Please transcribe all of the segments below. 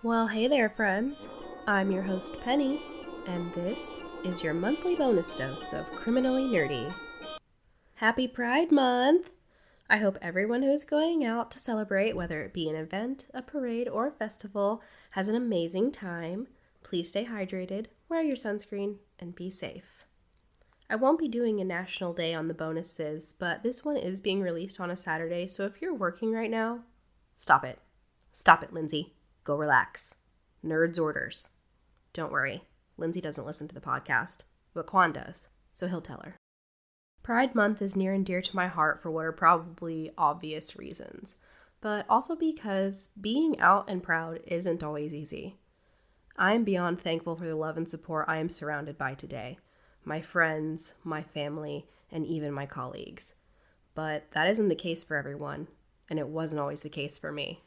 Well, hey there, friends. I'm your host, Penny, and this is your monthly bonus dose of Criminally Nerdy. Happy Pride Month! I hope everyone who is going out to celebrate, whether it be an event, a parade, or a festival, has an amazing time. Please stay hydrated, wear your sunscreen, and be safe. I won't be doing a national day on the bonuses, but this one is being released on a Saturday, so if you're working right now, stop it. Stop it, Lindsay. Go relax. Nerds orders. Don't worry, Lindsay doesn't listen to the podcast, but Quan does, so he'll tell her. Pride Month is near and dear to my heart for what are probably obvious reasons, but also because being out and proud isn't always easy. I am beyond thankful for the love and support I am surrounded by today. My friends, my family, and even my colleagues. But that isn't the case for everyone, and it wasn't always the case for me.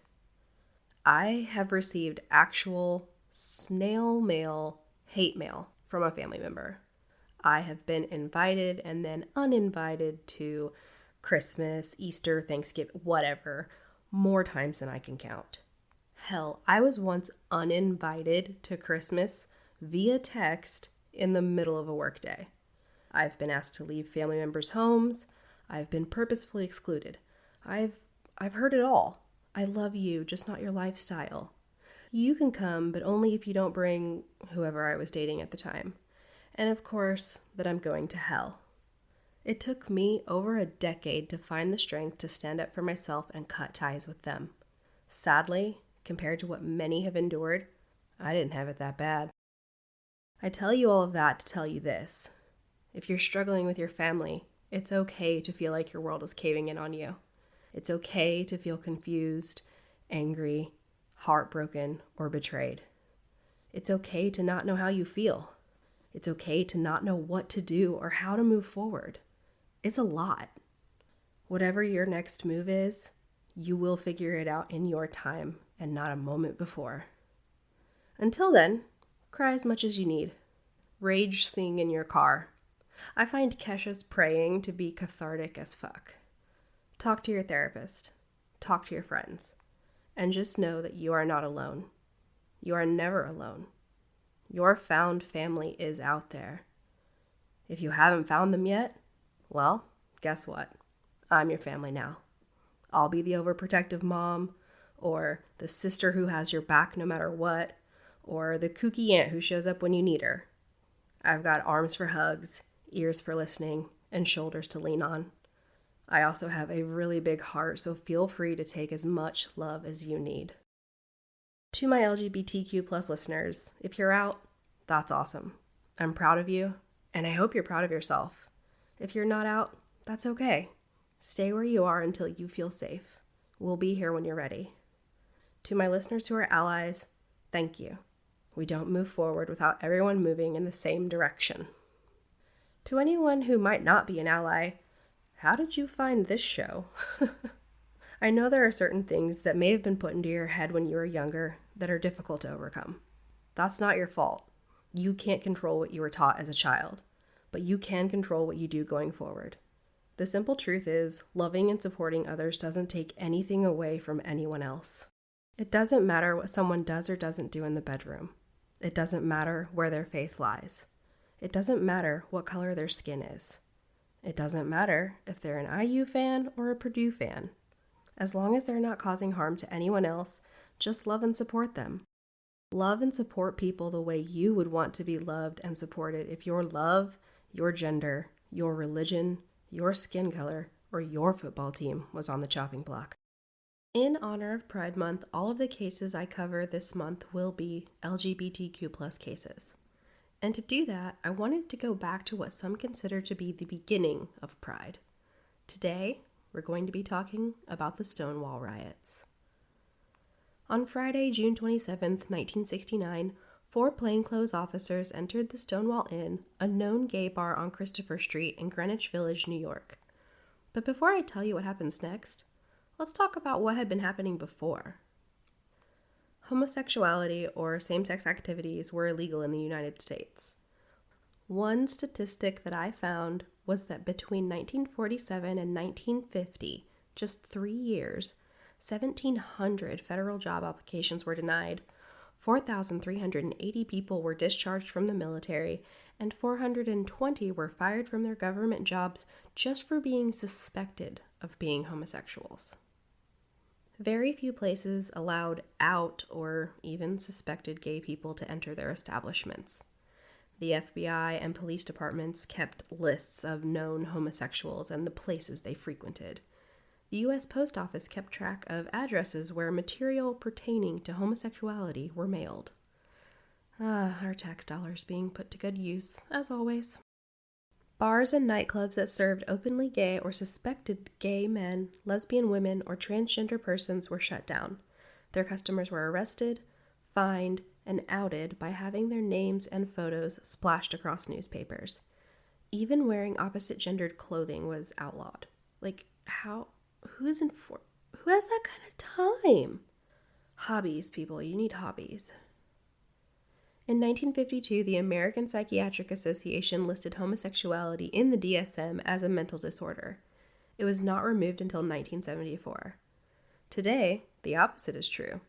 I have received actual snail mail, hate mail from a family member. I have been invited and then uninvited to Christmas, Easter, Thanksgiving, whatever, more times than I can count. Hell, I was once uninvited to Christmas via text in the middle of a workday. I've been asked to leave family members' homes. I've been purposefully excluded. I've heard it all. I love you, just not your lifestyle. You can come, but only if you don't bring whoever I was dating at the time. And of course, that I'm going to hell. It took me over a decade to find the strength to stand up for myself and cut ties with them. Sadly, compared to what many have endured, I didn't have it that bad. I tell you all of that to tell you this. If you're struggling with your family, it's okay to feel like your world is caving in on you. It's okay to feel confused, angry, heartbroken, or betrayed. It's okay to not know how you feel. It's okay to not know what to do or how to move forward. It's a lot. Whatever your next move is, you will figure it out in your time and not a moment before. Until then, cry as much as you need. Rage sing in your car. I find Kesha's praying to be cathartic as fuck. Talk to your therapist. Talk to your friends. And just know that you are not alone. You are never alone. Your found family is out there. If you haven't found them yet, well, guess what? I'm your family now. I'll be the overprotective mom, or the sister who has your back no matter what, or the kooky aunt who shows up when you need her. I've got arms for hugs, ears for listening, and shoulders to lean on. I also have a really big heart, so feel free to take as much love as you need. To my LGBTQ plus listeners, if you're out, that's awesome. I'm proud of you, and I hope you're proud of yourself. If you're not out, that's okay. Stay where you are until you feel safe. We'll be here when you're ready. To my listeners who are allies, thank you. We don't move forward without everyone moving in the same direction. To anyone who might not be an ally, how did you find this show? I know there are certain things that may have been put into your head when you were younger that are difficult to overcome. That's not your fault. You can't control what you were taught as a child, but you can control what you do going forward. The simple truth is, loving and supporting others doesn't take anything away from anyone else. It doesn't matter what someone does or doesn't do in the bedroom. It doesn't matter where their faith lies. It doesn't matter what color their skin is. It doesn't matter if they're an IU fan or a Purdue fan. As long as they're not causing harm to anyone else, just love and support them. Love and support people the way you would want to be loved and supported if your love, your gender, your religion, your skin color, or your football team was on the chopping block. In honor of Pride Month, all of the cases I cover this month will be LGBTQ plus cases. And to do that, I wanted to go back to what some consider to be the beginning of Pride. Today, we're going to be talking about the Stonewall Riots. On Friday, June 27, 1969, 4 plainclothes officers entered the Stonewall Inn, a known gay bar on Christopher Street in Greenwich Village, New York. But before I tell you what happens next, let's talk about what had been happening before. Homosexuality or same-sex activities were illegal in the United States. One statistic that I found was that between 1947 and 1950, just 3 years, 1,700 federal job applications were denied, 4,380 people were discharged from the military, and 420 were fired from their government jobs just for being suspected of being homosexuals. Very few places allowed out or even suspected gay people to enter their establishments. The FBI and police departments kept lists of known homosexuals and the places they frequented. The U.S. Post Office kept track of addresses where material pertaining to homosexuality were mailed. Our tax dollars being put to good use, as always. Bars and nightclubs that served openly gay or suspected gay men, lesbian women, or transgender persons were shut down. Their customers were arrested, fined, and outed by having their names and photos splashed across newspapers. Even wearing opposite-gendered clothing was outlawed. Who has that kind of time? Hobbies, people. You need hobbies. In 1952, the American Psychiatric Association listed homosexuality in the DSM as a mental disorder. It was not removed until 1974. Today, the opposite is true,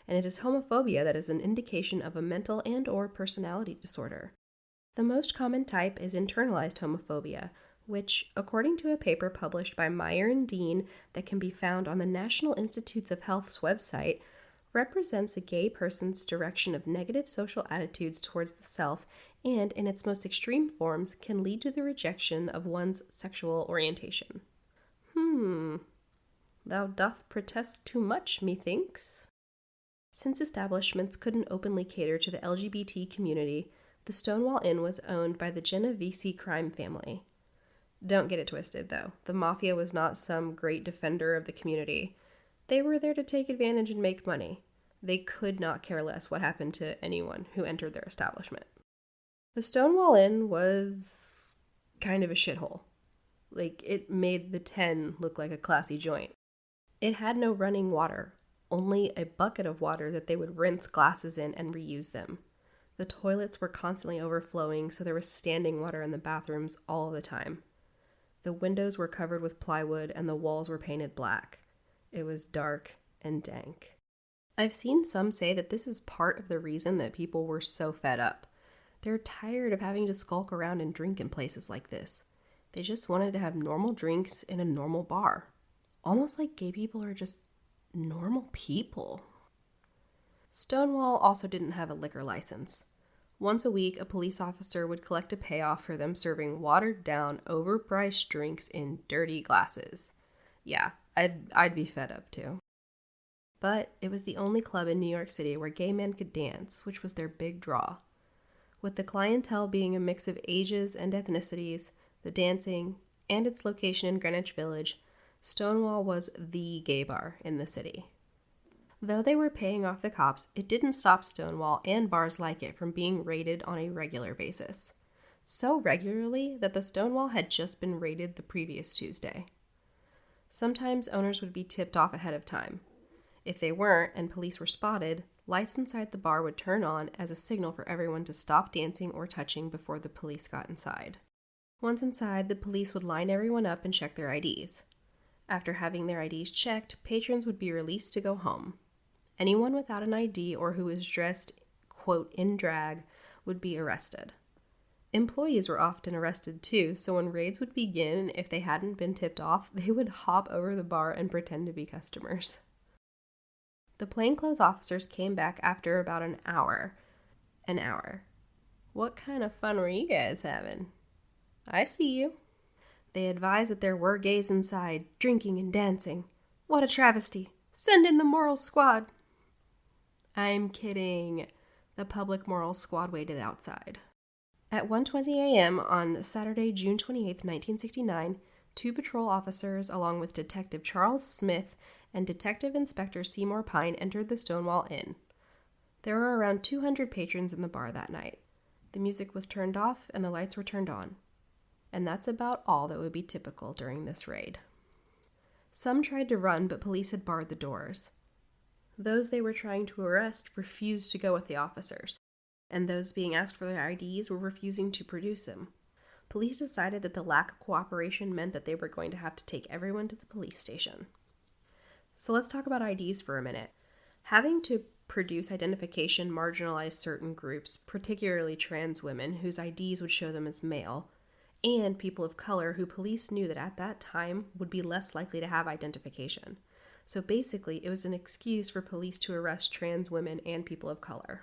and it is homophobia that is an indication of a mental and/or personality disorder. The most common type is internalized homophobia, which, according to a paper published by Meyer and Dean that can be found on the National Institutes of Health's website, represents a gay person's direction of negative social attitudes towards the self and, in its most extreme forms, can lead to the rejection of one's sexual orientation. Thou doth protest too much, methinks. Since establishments couldn't openly cater to the LGBT community, the Stonewall Inn was owned by the Genovese crime family. Don't get it twisted, though. The mafia was not some great defender of the community. They were there to take advantage and make money. They could not care less what happened to anyone who entered their establishment. The Stonewall Inn was kind of a shithole. It made the 10 look like a classy joint. It had no running water, only a bucket of water that they would rinse glasses in and reuse them. The toilets were constantly overflowing, so there was standing water in the bathrooms all the time. The windows were covered with plywood and the walls were painted black. It was dark and dank. I've seen some say that this is part of the reason that people were so fed up. They're tired of having to skulk around and drink in places like this. They just wanted to have normal drinks in a normal bar. Almost like gay people are just normal people. Stonewall also didn't have a liquor license. Once a week, a police officer would collect a payoff for them serving watered-down, overpriced drinks in dirty glasses. Yeah, I'd be fed up too. But it was the only club in New York City where gay men could dance, which was their big draw. With the clientele being a mix of ages and ethnicities, the dancing, and its location in Greenwich Village, Stonewall was the gay bar in the city. Though they were paying off the cops, it didn't stop Stonewall and bars like it from being raided on a regular basis. So regularly that the Stonewall had just been raided the previous Tuesday. Sometimes owners would be tipped off ahead of time. If they weren't and police were spotted, lights inside the bar would turn on as a signal for everyone to stop dancing or touching before the police got inside. Once inside, the police would line everyone up and check their IDs. After having their IDs checked, patrons would be released to go home. Anyone without an ID or who was dressed, quote, in drag, would be arrested. Employees were often arrested too, so when raids would begin, if they hadn't been tipped off, they would hop over the bar and pretend to be customers. The plainclothes officers came back after about an hour. An hour. What kind of fun were you guys having? I see you. They advised that there were gays inside, drinking and dancing. What a travesty. Send in the moral squad. I'm kidding. The public moral squad waited outside. At 1:20 a.m. on Saturday, June 28, 1969, 2 patrol officers, along with Detective Charles Smith and Detective Inspector Seymour Pine, entered the Stonewall Inn. There were around 200 patrons in the bar that night. The music was turned off and the lights were turned on. And that's about all that would be typical during this raid. Some tried to run, but police had barred the doors. Those they were trying to arrest refused to go with the officers, and those being asked for their IDs were refusing to produce them. Police decided that the lack of cooperation meant that they were going to have to take everyone to the police station. So let's talk about IDs for a minute. Having to produce identification marginalized certain groups, particularly trans women whose IDs would show them as male, and people of color who police knew that at that time would be less likely to have identification. So basically, it was an excuse for police to arrest trans women and people of color.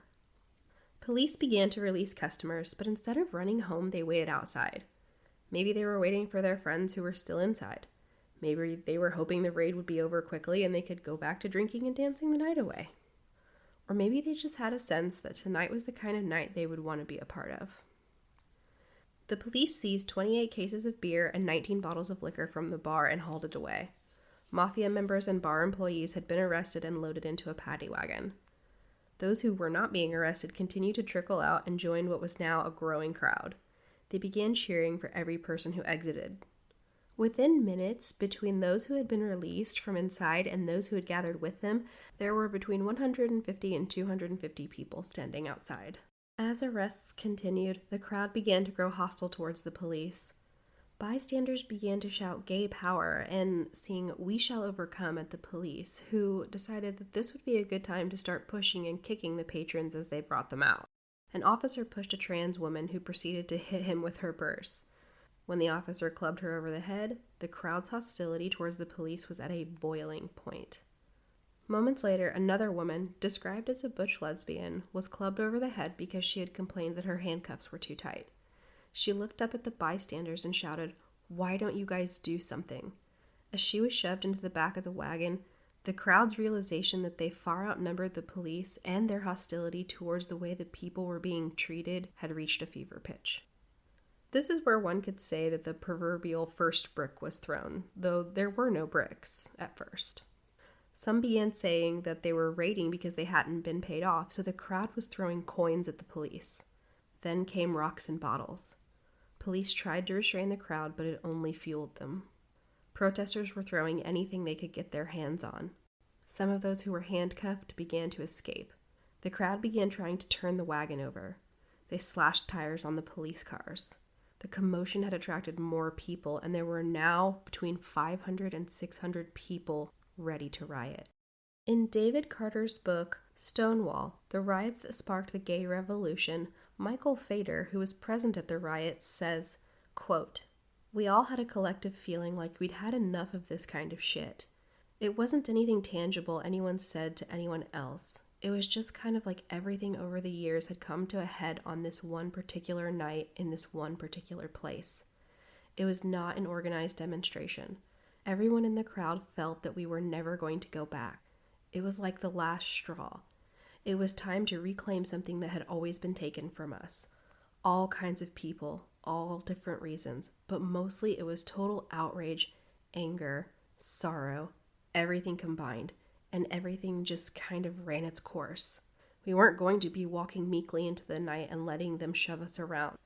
Police began to release customers, but instead of running home, they waited outside. Maybe they were waiting for their friends who were still inside. Maybe they were hoping the raid would be over quickly and they could go back to drinking and dancing the night away. Or maybe they just had a sense that tonight was the kind of night they would want to be a part of. The police seized 28 cases of beer and 19 bottles of liquor from the bar and hauled it away. Mafia members and bar employees had been arrested and loaded into a paddy wagon. Those who were not being arrested continued to trickle out and joined what was now a growing crowd. They began cheering for every person who exited. Within minutes, between those who had been released from inside and those who had gathered with them, there were between 150 and 250 people standing outside. As arrests continued, the crowd began to grow hostile towards the police. Bystanders began to shout gay power and sing "We Shall Overcome" at the police, who decided that this would be a good time to start pushing and kicking the patrons as they brought them out. An officer pushed a trans woman who proceeded to hit him with her purse. When the officer clubbed her over the head, the crowd's hostility towards the police was at a boiling point. Moments later, another woman, described as a butch lesbian, was clubbed over the head because she had complained that her handcuffs were too tight. She looked up at the bystanders and shouted, "Why don't you guys do something?" As she was shoved into the back of the wagon, the crowd's realization that they far outnumbered the police and their hostility towards the way the people were being treated had reached a fever pitch. This is where one could say that the proverbial first brick was thrown, though there were no bricks at first. Some began saying that they were raiding because they hadn't been paid off, so the crowd was throwing coins at the police. Then came rocks and bottles. Police tried to restrain the crowd, but it only fueled them. Protesters were throwing anything they could get their hands on. Some of those who were handcuffed began to escape. The crowd began trying to turn the wagon over. They slashed tires on the police cars. The commotion had attracted more people, and there were now between 500 and 600 people ready to riot. In David Carter's book, Stonewall, The Riots That Sparked the Gay Revolution, Michael Fader, who was present at the riots, says, quote, "We all had a collective feeling like we'd had enough of this kind of shit. It wasn't anything tangible anyone said to anyone else. It was just kind of like everything over the years had come to a head on this one particular night in this one particular place. It was not an organized demonstration. Everyone in the crowd felt that we were never going to go back. It was like the last straw. It was time to reclaim something that had always been taken from us. All kinds of people, all different reasons, but mostly it was total outrage, anger, sorrow, everything combined. And everything just kind of ran its course. We weren't going to be walking meekly into the night and letting them shove us around.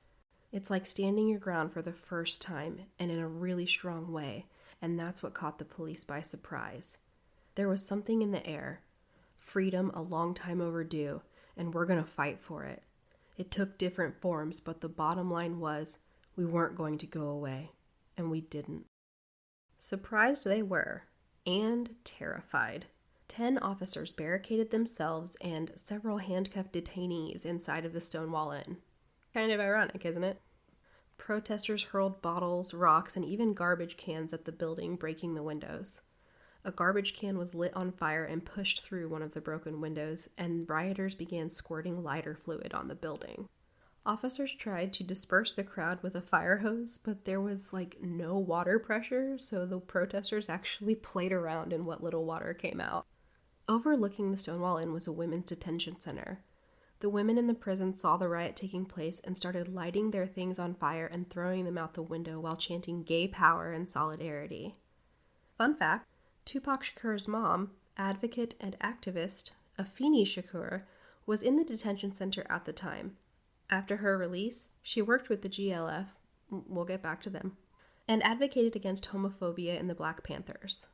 It's like standing your ground for the first time and in a really strong way, and that's what caught the police by surprise. There was something in the air. Freedom a long time overdue, and we're going to fight for it. It took different forms, but the bottom line was we weren't going to go away, and we didn't." Surprised they were, and terrified. 10 officers barricaded themselves and several handcuffed detainees inside of the Stonewall Inn. Kind of ironic, isn't it? Protesters hurled bottles, rocks, and even garbage cans at the building, breaking the windows. A garbage can was lit on fire and pushed through one of the broken windows, and rioters began squirting lighter fluid on the building. Officers tried to disperse the crowd with a fire hose, but there was no water pressure, so the protesters actually played around in what little water came out. Overlooking the Stonewall Inn was a women's detention center. The women in the prison saw the riot taking place and started lighting their things on fire and throwing them out the window while chanting gay power and solidarity. Fun fact, Tupac Shakur's mom, advocate and activist Afeni Shakur, was in the detention center at the time. After her release, she worked with the GLF, we'll get back to them, and advocated against homophobia in the Black Panthers.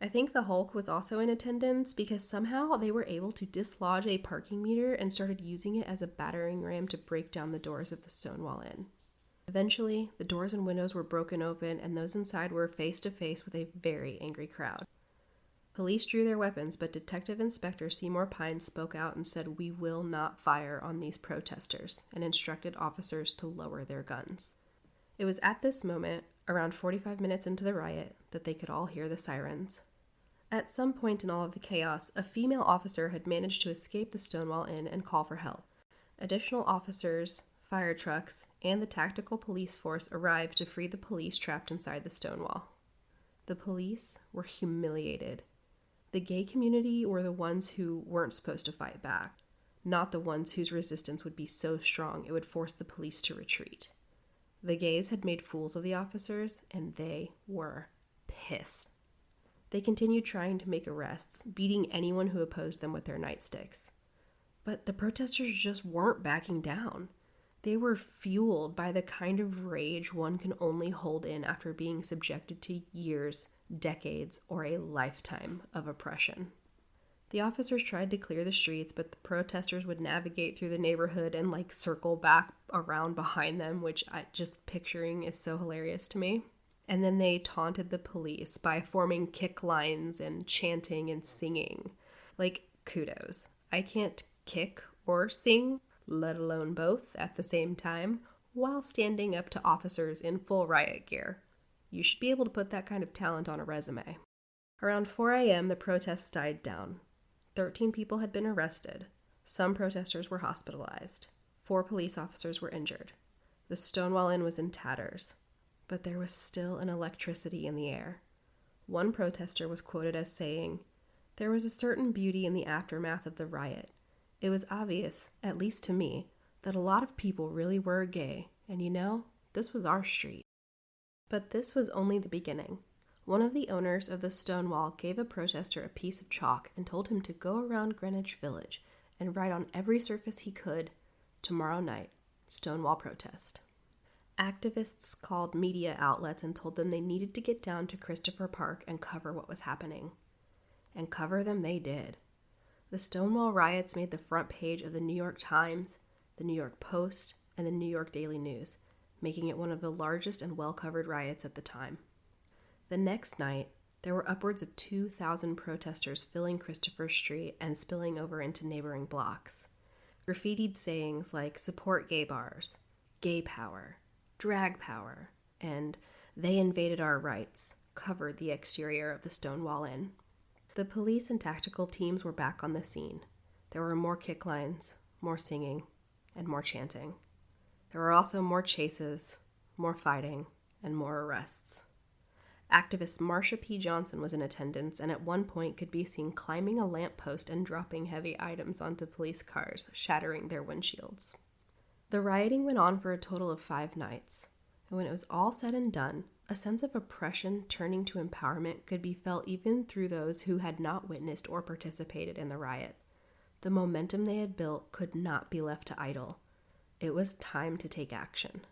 I think the Hulk was also in attendance because somehow they were able to dislodge a parking meter and started using it as a battering ram to break down the doors of the Stonewall Inn. Eventually, the doors and windows were broken open and those inside were face to face with a very angry crowd. Police drew their weapons, but Detective Inspector Seymour Pine spoke out and said, "We will not fire on these protesters," and instructed officers to lower their guns. It was at this moment, around 45 minutes into the riot, that they could all hear the sirens. At some point in all of the chaos, a female officer had managed to escape the Stonewall Inn and call for help. Additional officers, fire trucks, and the tactical police force arrived to free the police trapped inside the Stonewall. The police were humiliated. The gay community were the ones who weren't supposed to fight back, not the ones whose resistance would be so strong it would force the police to retreat. The gays had made fools of the officers, and they were pissed. They continued trying to make arrests, beating anyone who opposed them with their nightsticks. But the protesters just weren't backing down. They were fueled by the kind of rage one can only hold in after being subjected to years, decades, or a lifetime of oppression. The officers tried to clear the streets, but the protesters would navigate through the neighborhood and circle back around behind them, which just picturing is so hilarious to me. And then they taunted the police by forming kick lines and chanting and singing. Kudos. I can't kick or sing, let alone both, at the same time, while standing up to officers in full riot gear. You should be able to put that kind of talent on a resume. Around 4 a.m., the protests died down. 13 people had been arrested. Some protesters were hospitalized. 4 police officers were injured. The Stonewall Inn was in tatters. But there was still an electricity in the air. One protester was quoted as saying, "There was a certain beauty in the aftermath of the riot. It was obvious, at least to me, that a lot of people really were gay, and this was our street." But this was only the beginning. One of the owners of the Stonewall gave a protester a piece of chalk and told him to go around Greenwich Village and write on every surface he could, "Tomorrow night, Stonewall protest." Activists called media outlets and told them they needed to get down to Christopher Park and cover what was happening. And cover them they did. The Stonewall Riots made the front page of the New York Times, the New York Post, and the New York Daily News, making it one of the largest and well-covered riots at the time. The next night, there were upwards of 2,000 protesters filling Christopher Street and spilling over into neighboring blocks. Graffitied sayings like "support gay bars," "gay power," "drag power," and "they invaded our rights" covered the exterior of the Stonewall Inn. The police and tactical teams were back on the scene. There were more kick lines, more singing, and more chanting. There were also more chases, more fighting, and more arrests. Activist Marsha P. Johnson was in attendance and at one point could be seen climbing a lamppost and dropping heavy items onto police cars, shattering their windshields. The rioting went on for a total of 5 nights, and when it was all said and done, a sense of oppression turning to empowerment could be felt even through those who had not witnessed or participated in the riots. The momentum they had built could not be left to idle. It was time to take action.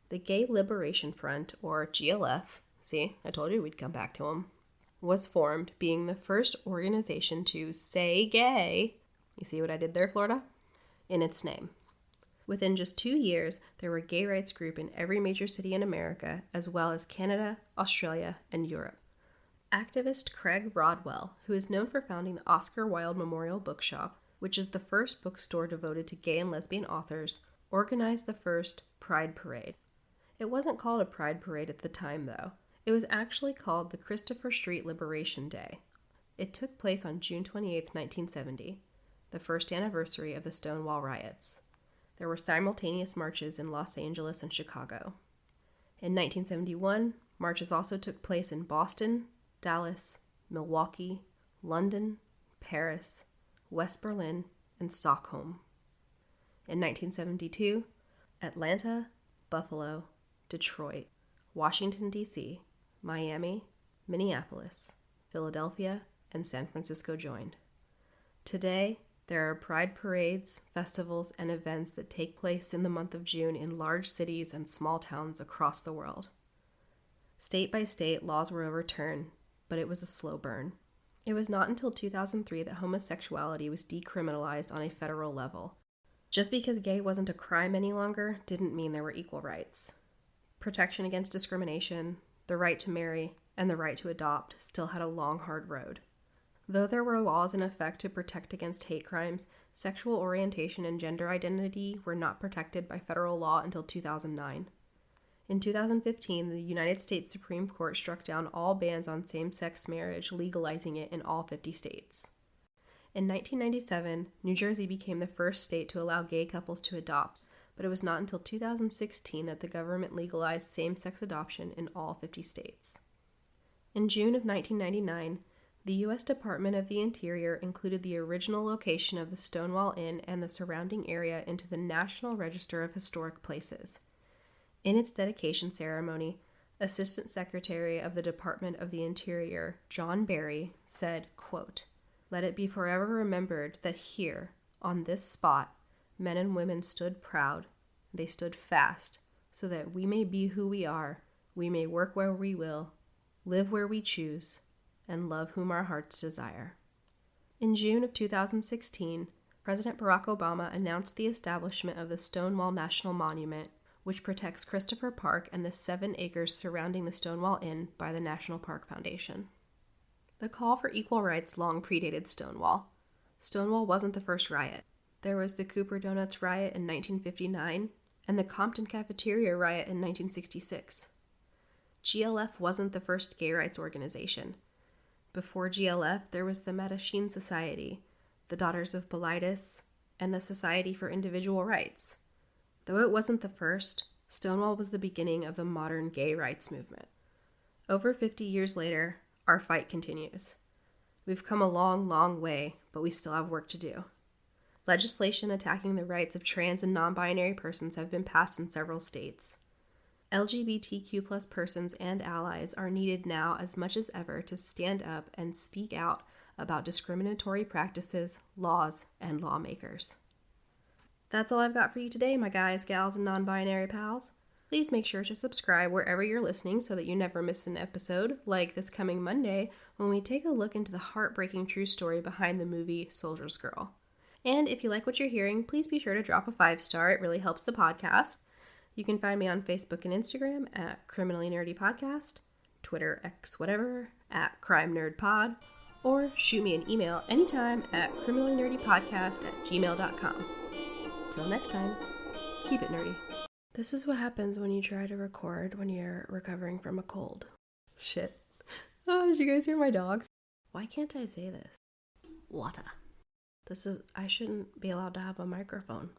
The Gay Liberation Front, or GLF, see, I told you we'd come back to them, was formed, being the first organization to say gay, you see what I did there, Florida? In its name. Within just 2 years, there were gay rights groups in every major city in America, as well as Canada, Australia, and Europe. Activist Craig Rodwell, who is known for founding the Oscar Wilde Memorial Bookshop, which is the first bookstore devoted to gay and lesbian authors, organized the first Pride Parade. It wasn't called a Pride Parade at the time, though. It was actually called the Christopher Street Liberation Day. It took place on June 28, 1970, the first anniversary of the Stonewall Riots. There were simultaneous marches in Los Angeles and Chicago. In 1971, marches also took place in Boston, Dallas, Milwaukee, London, Paris, West Berlin, and Stockholm. In 1972, Atlanta, Buffalo, Detroit, Washington, D.C., Miami, Minneapolis, Philadelphia, and San Francisco joined. Today, there are pride parades, festivals, and events that take place in the month of June in large cities and small towns across the world. State by state, laws were overturned, but it was a slow burn. It was not until 2003 that homosexuality was decriminalized on a federal level. Just because gay wasn't a crime any longer didn't mean there were equal rights. Protection against discrimination, the right to marry, and the right to adopt still had a long, hard road. Though there were laws in effect to protect against hate crimes, sexual orientation and gender identity were not protected by federal law until 2009. In 2015, the United States Supreme Court struck down all bans on same-sex marriage, legalizing it in all 50 states. In 1997, New Jersey became the first state to allow gay couples to adopt, but it was not until 2016 that the government legalized same-sex adoption in all 50 states. In June of 1999, the U.S. Department of the Interior included the original location of the Stonewall Inn and the surrounding area into the National Register of Historic Places. In its dedication ceremony, Assistant Secretary of the Department of the Interior, John Barry, said, quote, "Let it be forever remembered that here, on this spot, men and women stood proud, they stood fast, so that we may be who we are, we may work where we will, live where we choose, and love whom our hearts desire." In June of 2016, President Barack Obama announced the establishment of the Stonewall National Monument, which protects Christopher Park and the 7 acres surrounding the Stonewall Inn by the National Park Foundation. The call for equal rights long predated Stonewall. Stonewall wasn't the first riot. There was the Cooper Donuts riot in 1959 and the Compton Cafeteria riot in 1966. GLF wasn't the first gay rights organization. Before GLF, there was the Mattachine Society, the Daughters of Bilitis, and the Society for Individual Rights. Though it wasn't the first, Stonewall was the beginning of the modern gay rights movement. Over 50 years later, our fight continues. We've come a long, long way, but we still have work to do. Legislation attacking the rights of trans and non-binary persons have been passed in several states. LGBTQ+ persons and allies are needed now as much as ever to stand up and speak out about discriminatory practices, laws, and lawmakers. That's all I've got for you today, my guys, gals, and non-binary pals. Please make sure to subscribe wherever you're listening so that you never miss an episode, like this coming Monday when we take a look into the heartbreaking true story behind the movie Soldier's Girl. And if you like what you're hearing, please be sure to drop a 5-star. It really helps the podcast. You can find me on Facebook and Instagram at Criminally Nerdy Podcast, Twitter, X, whatever, at Crime Nerd Pod, or shoot me an email anytime at criminallynerdypodcast@gmail.com. Till next time, keep it nerdy. This is what happens when you try to record when you're recovering from a cold. Shit. Oh, did you guys hear my dog? Why can't I say this? Water. I shouldn't be allowed to have a microphone.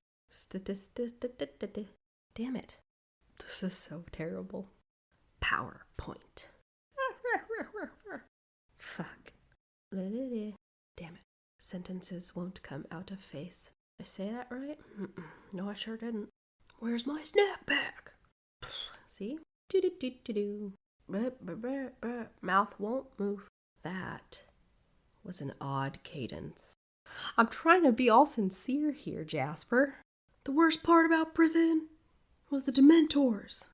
Damn it. This is so terrible. PowerPoint. Fuck. Damn it. Sentences won't come out of face. Did I say that right? No, I sure didn't. Where's my snack pack? See? Do-do-do-do-do. Mouth won't move. That was an odd cadence. I'm trying to be all sincere here, Jasper. The worst part about prison was the Dementors.